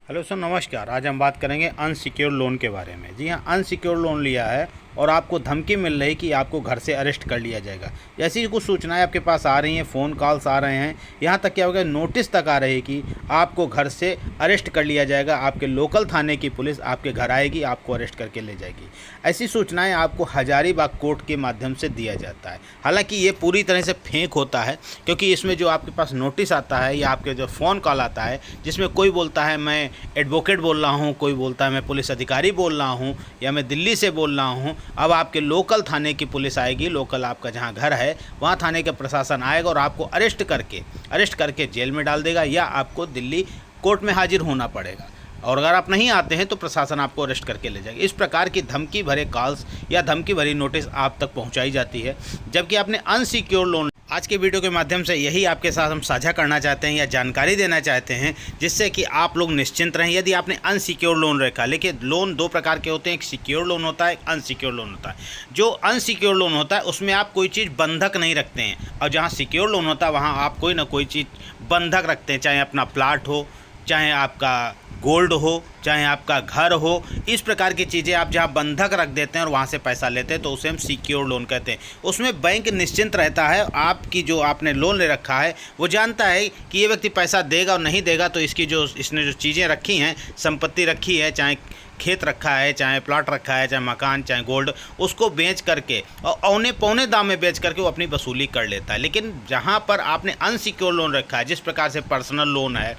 Hello sir, नमस्कार। आज हम बात करेंगे अनसिक्योर लोन के बारे में। जी हाँ, अनसिक्योर लोन लिया है और आपको धमकी मिल रही कि आपको घर से अरेस्ट कर लिया जाएगा। जैसी ही कुछ सूचनाएं आपके पास आ रही हैं, फ़ोन कॉल्स आ रहे हैं, यहाँ तक क्या हो गया, नोटिस तक आ रही है कि आपको घर से अरेस्ट कर लिया जाएगा। आपके लोकल थाने की पुलिस आपके घर आएगी, आपको अरेस्ट करके ले जाएगी। ऐसी सूचनाएँ आपको हजारीबाग कोर्ट के माध्यम से दिया जाता है। हालाँकि ये पूरी तरह से फेक होता है, क्योंकि इसमें जो आपके पास नोटिस आता है या आपके जो फ़ोन कॉल आता है, जिसमें कोई बोलता है मैं एडवोकेट बोल रहा हूँ, कोई बोलता है मैं पुलिस अधिकारी बोल रहा हूँ या मैं दिल्ली से बोल रहा हूँ। अब आपके लोकल थाने की पुलिस आएगी, लोकल आपका जहाँ घर है वहाँ थाने का प्रशासन आएगा और आपको अरेस्ट करके जेल में डाल देगा या आपको दिल्ली कोर्ट में हाजिर होना पड़ेगा। और अगर आप नहीं आते हैं तो प्रशासन आपको अरेस्ट करके ले जाएगा। इस प्रकार की धमकी भरे कॉल्स या धमकी भरी नोटिस आप तक पहुंचाई जाती है, जबकि आपने अनसिक्योर लोन। आज के वीडियो के माध्यम से यही आपके साथ हम साझा करना चाहते हैं या जानकारी देना चाहते हैं, जिससे कि आप लोग निश्चिंत रहें। यदि आपने अनसिक्योर लोन रखा, लेकिन लोन दो प्रकार के होते हैं, एक सिक्योर लोन होता है, एक अनसिक्योर लोन होता है। जो अनसिक्योर लोन होता है उसमें आप कोई चीज़ बंधक नहीं रखते हैं, और जहाँ सिक्योर लोन होता है वहाँ आप कोई ना कोई चीज़ बंधक रखते हैं, चाहे अपना प्लाट हो, चाहे आपका गोल्ड हो, चाहे आपका घर हो। इस प्रकार की चीज़ें आप जहां बंधक रख देते हैं और वहां से पैसा लेते हैं तो उसे हम सिक्योर लोन कहते हैं। उसमें बैंक निश्चिंत रहता है, आपकी जो आपने लोन ले रखा है वो जानता है कि ये व्यक्ति पैसा देगा और नहीं देगा, तो इसने जो चीज़ें रखी हैं, संपत्ति रखी है, चाहे खेत रखा है, चाहे प्लाट रखा है, चाहे मकान, चाहे गोल्ड, उसको बेच करके और औने पौने दाम में बेच करके वो अपनी वसूली कर लेता है। लेकिन जहाँ पर आपने अनसिक्योर लोन रखा है, जिस प्रकार से पर्सनल लोन है,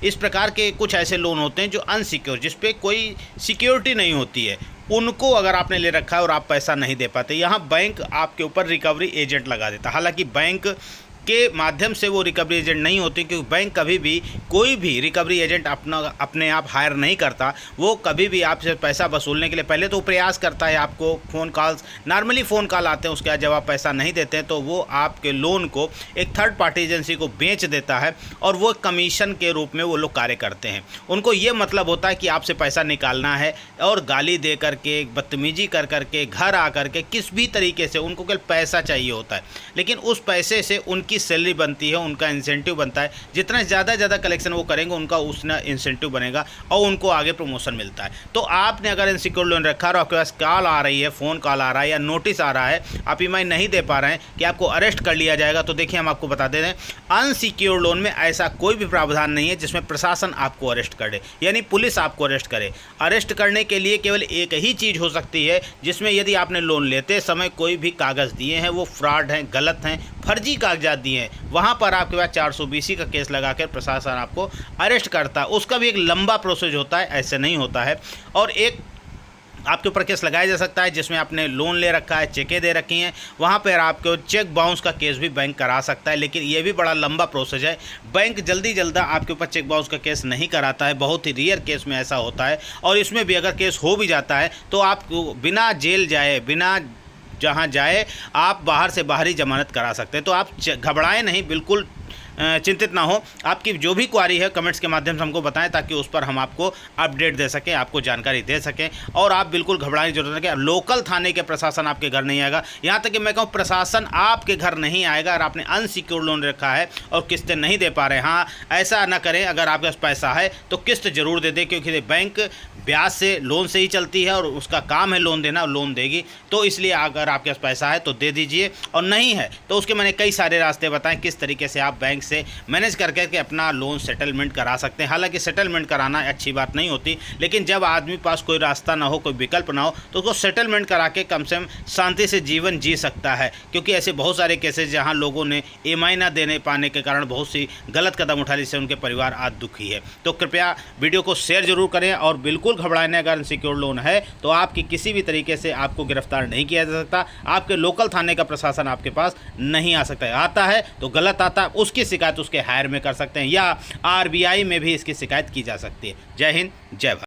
इस प्रकार के कुछ ऐसे लोन होते हैं जो अनसिक्योर, जिस पे कोई सिक्योरिटी नहीं होती है, उनको अगर आपने ले रखा है और आप पैसा नहीं दे पाते, यहाँ बैंक आपके ऊपर रिकवरी एजेंट लगा देता है। हालांकि बैंक के माध्यम से वो रिकवरी एजेंट नहीं होते, क्योंकि बैंक कभी भी कोई भी रिकवरी एजेंट अपने आप हायर नहीं करता। वो कभी भी आपसे पैसा वसूलने के लिए पहले तो प्रयास करता है, आपको phone calls, normally phone call आते हैं, उसके बाद जब आप पैसा नहीं देते हैं तो वो आपके लोन को एक थर्ड पार्टी एजेंसी को बेच देता है और वो कमीशन के रूप में वो लोग कार्य करते हैं। उनको ये मतलब होता है कि आपसे पैसा निकालना है, और गाली दे करके, बदतमीजी कर करके, घर आ करके, किस भी तरीके से उनको केवल पैसा चाहिए होता है। लेकिन उस पैसे से उनकी सैलरी बनती है, उनका इंसेंटिव बनता है। जितना ज़्यादा कलेक्शन वो करेंगे, उनका उतना इंसेंटिव बनेगा और उनको आगे प्रमोशन मिलता है। तो आपने अगर इनसिक्योर लोन रखा और आपके पास कॉल आ रही है, फ़ोन कॉल आ रहा है या नोटिस आ रहा है, आप ईएमआई नहीं दे पा रहे हैं कि आपको अरेस्ट कर लिया जाएगा, तो देखिए हम आपको बता दे रहे हैं, अनसिक्योर लोन में ऐसा कोई भी प्रावधान नहीं है जिसमें प्रशासन आपको अरेस्ट करे, यानी पुलिस आपको अरेस्ट करे। अरेस्ट करने के लिए केवल एक ही चीज़ हो सकती है, जिसमें यदि आपने लोन लेते समय कोई भी कागज़ दिए हैं वो फ्रॉड हैं, गलत हैं, फर्जी कागजात दिए हैं, वहाँ पर आपके पास 420 का केस लगाकर प्रशासन आपको अरेस्ट करता है। उसका भी एक लंबा प्रोसेस होता है, ऐसे नहीं होता है। और एक आपके ऊपर केस लगाया जा सकता है जिसमें आपने लोन ले रखा है, चेकें दे रखी हैं, वहाँ पर आपको चेक बाउंस का केस भी बैंक करा सकता है। लेकिन ये भी बड़ा लंबा प्रोसेस है, बैंक जल्दी आपके ऊपर चेक बाउंस का केस नहीं कराता है, बहुत ही रेयर केस में ऐसा होता है। और इसमें भी अगर केस हो भी जाता है तो आपको बिना जेल जाए, बिना जहाँ जाए, आप बाहर से बाहरी जमानत करा सकते हैं। तो आप घबराएं नहीं, बिल्कुल चिंतित ना हो। आपकी जो भी क्वारी है कमेंट्स के माध्यम से हमको बताएं, ताकि उस पर हम आपको अपडेट दे सकें, आपको जानकारी दे सकें। और आप बिल्कुल घबराने की जरूरत नहीं है, लोकल थाने के प्रशासन आपके घर नहीं आएगा। यहाँ तक कि मैं कहूँ प्रशासन आपके घर नहीं आएगा अगर आपने अनसिक्योर लोन रखा है और किस्तें नहीं दे पा रहे हैं। हाँ, ऐसा ना करें, अगर आपके पास पैसा है तो किस्त जरूर दे दें, क्योंकि बैंक ब्याज से, लोन से ही चलती है और उसका काम है लोन देना, और लोन देगी। तो इसलिए अगर आपके पास पैसा है तो दे दीजिए, और नहीं है तो उसके मैंने कई सारे रास्ते बताएं किस तरीके से आप बैंक से मैनेज करके अपना लोन सेटलमेंट करा सकते हैं। हालांकि सेटलमेंट कराना अच्छी बात नहीं होती, लेकिन जब आदमी पास कोई रास्ता ना हो, कोई विकल्प ना हो, तो उसको सेटलमेंट करा के कम से कम शांति से जीवन जी सकता है। क्योंकि ऐसे बहुत सारे केसेस जहां लोगों ने ईएमआई ना देने पाने के कारण बहुत सी गलत कदम उठा ली, जिससे उनके परिवार आज दुखी है। तो कृपया वीडियो को शेयर जरूर करें, और बिल्कुल घबराने, अगर अनसिक्योर लोन है तो आपकी किसी भी तरीके से आपको गिरफ्तार नहीं किया जा सकता। आपके लोकल थाने का प्रशासन आपके पास नहीं आ सकता है, आता है तो गलत आता है, उसकी शिकायत उसके हायर में कर सकते हैं, या आरबीआई में भी इसकी शिकायत की जा सकती है। जय हिंद, जय भारत।